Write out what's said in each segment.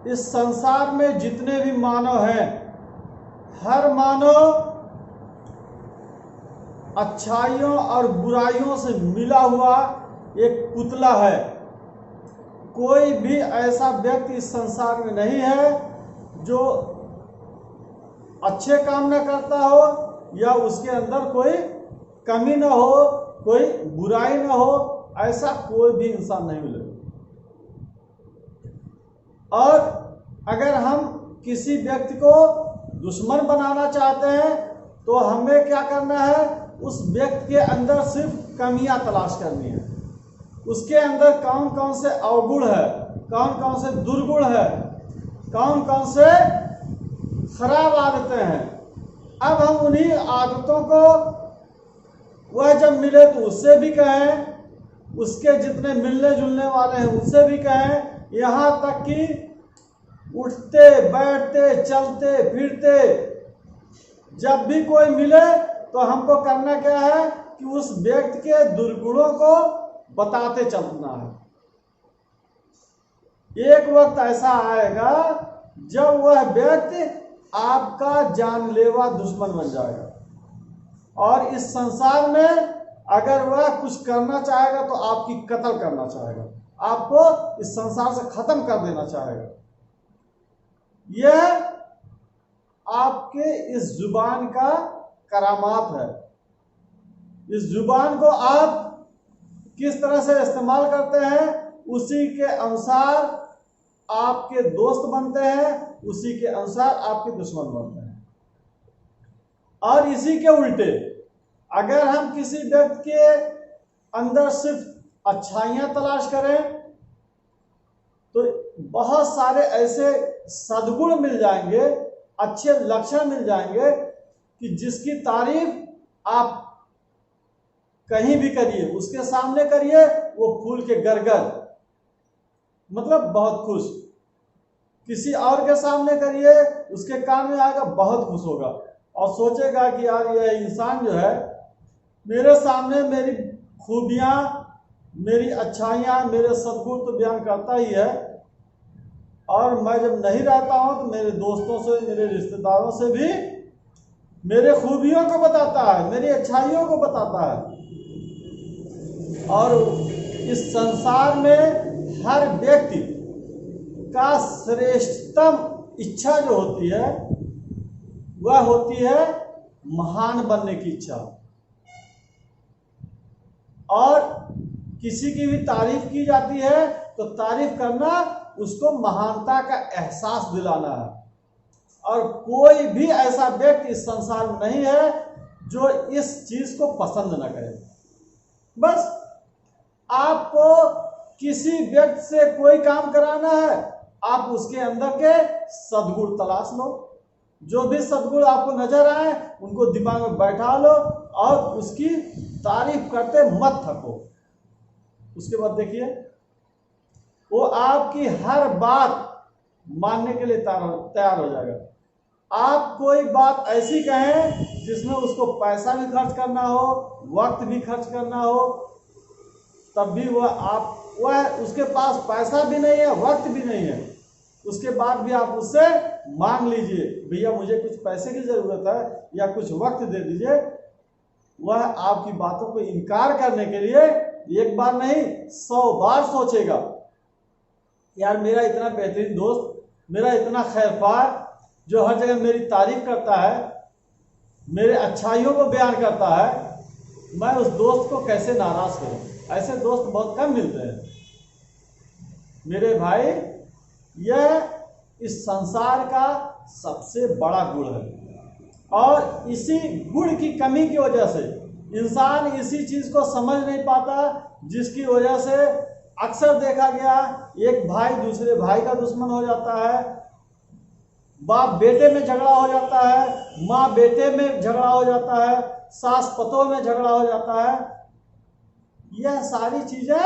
इस संसार में जितने भी मानव हैं, हर मानव अच्छाइयों और बुराइयों से मिला हुआ एक पुतला है। कोई भी ऐसा व्यक्ति इस संसार में नहीं है जो अच्छे काम न करता हो या उसके अंदर कोई कमी न हो, कोई बुराई न हो, ऐसा कोई भी इंसान नहीं मिलेगा। और अगर हम किसी व्यक्ति को दुश्मन बनाना चाहते हैं तो हमें क्या करना है, उस व्यक्ति के अंदर सिर्फ कमियां तलाश करनी है। उसके अंदर कौन कौन से अवगुण है, कौन कौन से दुर्गुण है, कौन कौन से खराब आदतें हैं। अब हम उन्हीं आदतों को वह जब मिले तो उससे भी कहें, उसके जितने मिलने जुलने वाले हैं उनसे भी कहें, यहाँ तक कि उठते बैठते चलते फिरते जब भी कोई मिले तो हमको करना क्या है कि उस व्यक्ति के दुर्गुणों को बताते चलना है। एक वक्त ऐसा आएगा जब वह व्यक्ति आपका जानलेवा दुश्मन बन जाएगा और इस संसार में अगर वह कुछ करना चाहेगा तो आपकी कत्ल करना चाहेगा, आपको इस संसार से खत्म कर देना चाहेगा। यह आपके इस जुबान का करामात है। इस जुबान को आप किस तरह से इस्तेमाल करते हैं उसी के अनुसार आपके दोस्त बनते हैं, उसी के अनुसार आपके दुश्मन बनते हैं। और इसी के उल्टे अगर हम किसी व्यक्ति के अंदर सिर्फ अच्छाइयां तलाश करें तो बहुत सारे ऐसे सद्गुण मिल जाएंगे, अच्छे लक्षण मिल जाएंगे कि जिसकी तारीफ आप कहीं भी करिए, उसके सामने करिए, वो फूल के गरगर, मतलब बहुत खुश। किसी और के सामने करिए, उसके काम में आएगा, बहुत खुश होगा और सोचेगा कि यार यह इंसान जो है मेरे सामने मेरी खूबियां, मेरी अच्छाइयां, मेरे सद्गुण तो बयान करता ही है और मैं जब नहीं रहता हूं तो मेरे दोस्तों से, मेरे रिश्तेदारों से भी मेरे खूबियों को बताता है, मेरी अच्छाइयों को बताता है। और इस संसार में हर व्यक्ति का श्रेष्ठतम इच्छा जो होती है वह होती है महान बनने की इच्छा। और किसी की भी तारीफ की जाती है तो तारीफ करना उसको महानता का एहसास दिलाना है। और कोई भी ऐसा व्यक्ति इस संसार में नहीं है जो इस चीज को पसंद न करे। बस आपको किसी व्यक्ति से कोई काम कराना है, आप उसके अंदर के सद्गुण तलाश लो। जो भी सद्गुण आपको नजर आए उनको दिमाग में बैठा लो और उसकी तारीफ करते मत थको। उसके बाद देखिए वो आपकी हर बात मानने के लिए तैयार हो जाएगा। आप कोई बात ऐसी कहें जिसमें उसको पैसा भी खर्च करना हो, वक्त भी खर्च करना हो, तब भी वह उसके पास पैसा भी नहीं है, वक्त भी नहीं है, उसके बाद भी आप उससे मांग लीजिए, भैया मुझे कुछ पैसे की जरूरत है या कुछ वक्त दे दीजिए। वह आपकी बातों को इनकार करने के लिए एक बार नहीं 100 बार सोचेगा। यार मेरा इतना बेहतरीन दोस्त, मेरा इतना खैरख्वाह जो हर जगह मेरी तारीफ करता है, मेरे अच्छाइयों को बयान करता है, मैं उस दोस्त को कैसे नाराज करूं। ऐसे दोस्त बहुत कम मिलते हैं मेरे भाई। यह इस संसार का सबसे बड़ा गुण है और इसी गुण की कमी की वजह से इंसान इसी चीज को समझ नहीं पाता, जिसकी वजह से अक्सर देखा गया एक भाई दूसरे भाई का दुश्मन हो जाता है, बाप बेटे में झगड़ा हो जाता है, माँ बेटे में झगड़ा हो जाता है, सास पतों में झगड़ा हो जाता है। यह सारी चीजें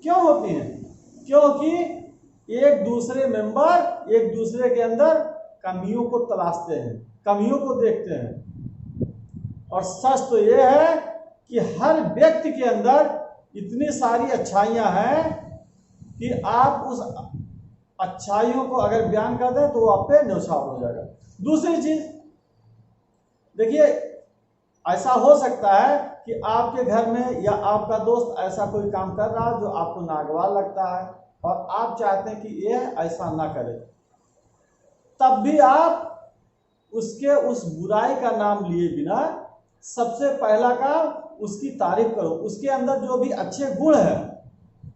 क्यों होती हैं? क्योंकि एक दूसरे मेंबर एक दूसरे के अंदर कमियों को तलाशते हैं, कमियों को देखते हैं। और सच तो यह है कि हर व्यक्ति के अंदर इतनी सारी अच्छाइयां हैं कि आप उस अच्छाइयों को अगर बयान कर दे तो वो आप पे न्यौछावर हो जाएगा। दूसरी चीज देखिए, ऐसा हो सकता है कि आपके घर में या आपका दोस्त ऐसा कोई काम कर रहा है जो आपको नागवार लगता है और आप चाहते हैं कि यह ऐसा ना करे, तब भी आप उसके उस बुराई का नाम लिए बिना सबसे पहला काम उसकी तारीफ करो। उसके अंदर जो भी अच्छे गुण है,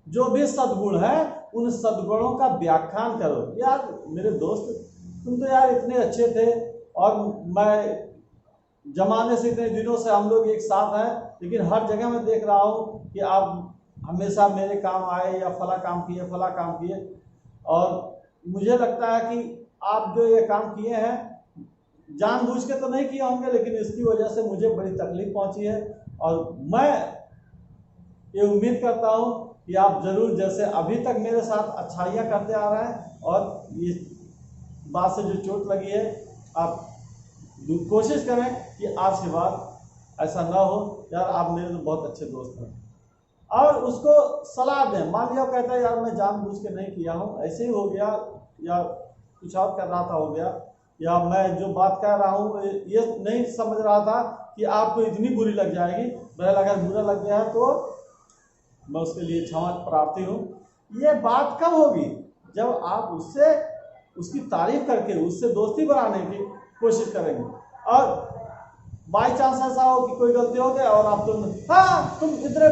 जो भी सद्गुण है, उन सद्गुणों का व्याख्यान करो। यार मेरे दोस्त, तुम तो यार इतने अच्छे थे और मैं जमाने से इतने दिनों से हम लोग एक साथ हैं, लेकिन हर जगह मैं देख रहा हूँ कि आप हमेशा मेरे काम आए या फला काम किए फला काम किए, और मुझे लगता है कि आप जो ये काम किए हैं जानबूझ के तो नहीं किए होंगे, लेकिन इसकी वजह से मुझे बड़ी तकलीफ पहुंची है। और मैं ये उम्मीद करता हूं कि आप जरूर, जैसे अभी तक मेरे साथ अच्छाइयाँ करते आ रहे हैं, और इस बात से जो चोट लगी है आप कोशिश करें कि आज के बाद ऐसा ना हो। यार आप मेरे तो बहुत अच्छे दोस्त हैं, और उसको सलाह दें। मान लिया कहता है यार मैं जानबूझ के नहीं किया हूँ, ऐसे ही हो गया, या कुछ और कर रहा था हो गया, या मैं जो बात कह रहा हूँ ये नहीं समझ रहा था कि आपको इतनी बुरी लग जाएगी। बहरहाल अगर बुरा लग गया है तो मैं उसके लिए क्षमा प्रार्थी हूँ। ये बात कब होगी? जब आप उससे उसकी तारीफ करके उससे दोस्ती बनाने की कोशिश करेंगे। और बाई चांस ऐसा हो कि कोई गलती हो गया और आप तुम इतने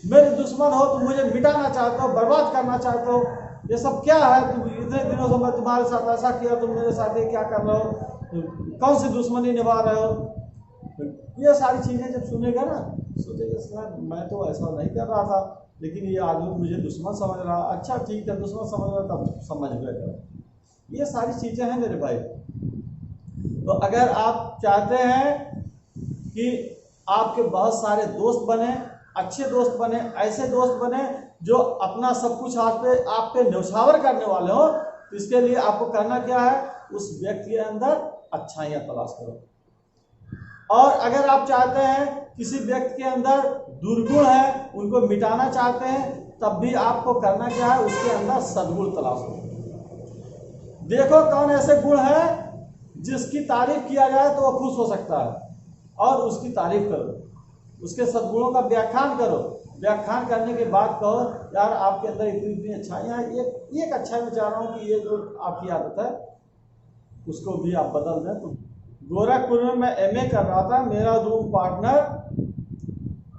मेरे दुश्मन हो, तुम मुझे मिटाना चाहते हो, बर्बाद करना चाहते हो, ये सब क्या है? तुम इतने दिनों से मैं तुम्हारे साथ ऐसा किया, तुम मेरे साथ ये क्या कर रहे हो, कौन सी दुश्मनी निभा रहे हो? ये सारी चीजें जब सुनेगा ना, सोचेगा सर मैं तो ऐसा नहीं कर रहा था, लेकिन ये आदमी मुझे दुश्मन समझ रहा। अच्छा ठीक है, दुश्मन समझ रहा तब समझ गए। ये सारी चीजें हैं मेरे भाई। तो अगर आप चाहते हैं कि आपके बहुत सारे दोस्त बने, अच्छे दोस्त बने, ऐसे दोस्त बने जो अपना सब कुछ आप पे न्यौछावर करने वाले हो, तो इसके लिए आपको करना क्या है? उस व्यक्ति के अंदर अच्छाइयाँ तलाश करो। और अगर आप चाहते हैं किसी व्यक्ति के अंदर दुर्गुण है, उनको मिटाना चाहते हैं, तब भी आपको करना क्या है? उसके अंदर सद्गुण तलाश करो। देखो कौन ऐसे गुण है जिसकी तारीफ किया जाए तो वो खुश हो सकता है, और उसकी तारीफ करो, उसके सद्गुणों का व्याख्यान करो। व्याख्यान करने के बाद कहो यार आपके अंदर इतनी इतनी अच्छाइयाँ हैं, एक अच्छाई मैं चाह रहा हूँ कि ये जो आपकी आदत है उसको भी आप बदल दें। तो गोरखपुर में मैं एमए कर रहा था, मेरा रूम पार्टनर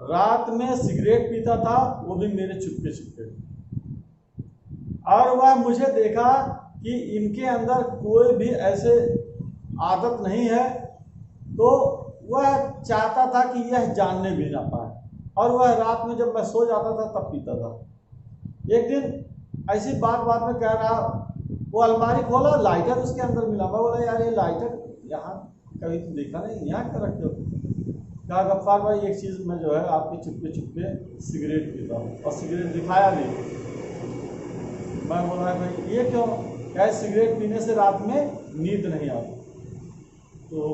रात में सिगरेट पीता था, वो भी मेरे चुपके चुपके, और वह मुझे देखा कि इनके अंदर कोई भी ऐसे आदत नहीं है, तो वह चाहता था कि यह जानने भी ना पाए, और वह रात में जब मैं सो जाता था तब पीता था। एक दिन ऐसी बात में कह रहा, वो अलमारी खोला, लाइटर उसके अंदर मिला। मैं बोला यार ये लाइटर यहाँ कभी तो देखा नहीं, यहाँ क्या रखते हो? कहा गफ्फार भाई एक चीज़ में जो है आपके चुपके चुपके सिगरेट पीता हूँ, और सिगरेट दिखाया नहीं। मैं बोला भाई ये क्यों? क्या सिगरेट पीने से रात में नींद नहीं आती। तो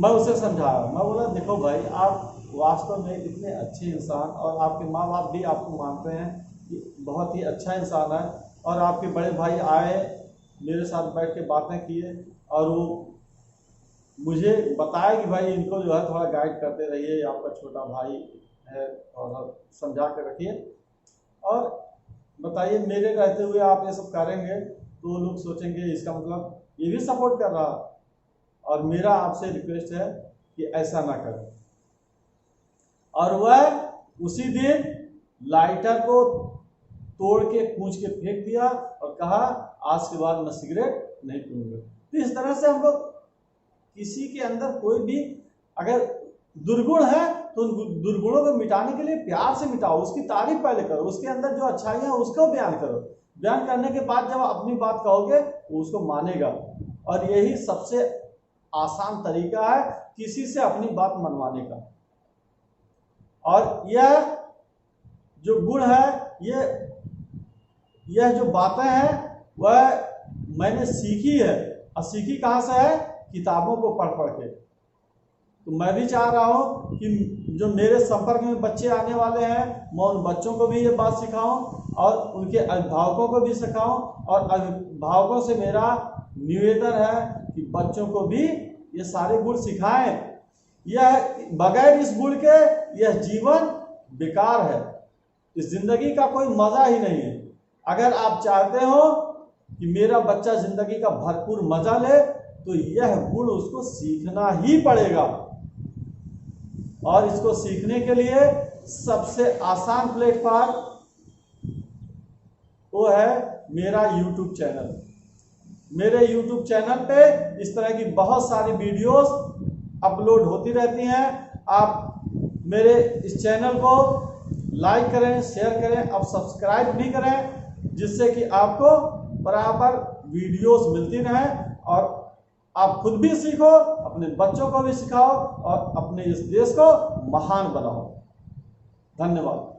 मैं उसे समझाया, मैं बोला देखो भाई आप वास्तव में इतने अच्छे इंसान, और आपके माँ बाप भी आपको मानते हैं कि बहुत ही अच्छा इंसान है, और आपके बड़े भाई आए मेरे साथ बैठ के बातें किए, और वो मुझे बताया कि भाई इनको जो है थोड़ा गाइड करते रहिए, आपका छोटा भाई है और समझा के रखिए। और बताइए मेरे रहते हुए आप ये सब करेंगे तो लोग सोचेंगे इसका मतलब ये भी सपोर्ट कर रहा। और मेरा आपसे रिक्वेस्ट है कि ऐसा ना करें। और वह उसी दिन लाइटर को तोड़ के कूच के फेंक दिया और कहा आज के बाद मैं सिगरेट नहीं पीऊंगा। तो इस तरह से हम लोग किसी के अंदर कोई भी अगर दुर्गुण है तो उन दुर्गुणों को मिटाने के लिए प्यार से मिटाओ, उसकी तारीफ पहले करो, उसके अंदर जो अच्छाई है उसको बयान करो। बयान करने के बाद जब अपनी बात कहोगे वो उसको मानेगा। और यही सबसे आसान तरीका है किसी से अपनी बात मनवाने का। और यह जो गुण है, यह जो बातें हैं वह मैंने सीखी है। और सीखी कहाँ से है? किताबों को पढ़ पढ़ के। तो मैं भी चाह रहा हूँ कि जो मेरे संपर्क में बच्चे आने वाले हैं मैं उन बच्चों को भी ये बात सिखाऊं, और उनके अभिभावकों को भी सिखाऊं, और अभिभावकों से मेरा निवेदन है कि बच्चों को भी ये सारे गुण सिखाएं। यह बगैर इस गुण के यह जीवन बेकार है, इस जिंदगी का कोई मजा ही नहीं है। अगर आप चाहते हो कि मेरा बच्चा जिंदगी का भरपूर मजा ले तो यह गुण उसको सीखना ही पड़ेगा, और इसको सीखने के लिए सबसे आसान प्लेटफॉर्म वो है मेरा YouTube चैनल। मेरे YouTube चैनल पे इस तरह की बहुत सारी वीडियोस अपलोड होती रहती हैं। आप मेरे इस चैनल को लाइक करें, शेयर करें, अब सब्सक्राइब भी करें, जिससे कि आपको बराबर वीडियोस मिलती रहें और आप खुद भी सीखो, अपने बच्चों को भी सिखाओ और अपने इस देश को महान बनाओ। धन्यवाद।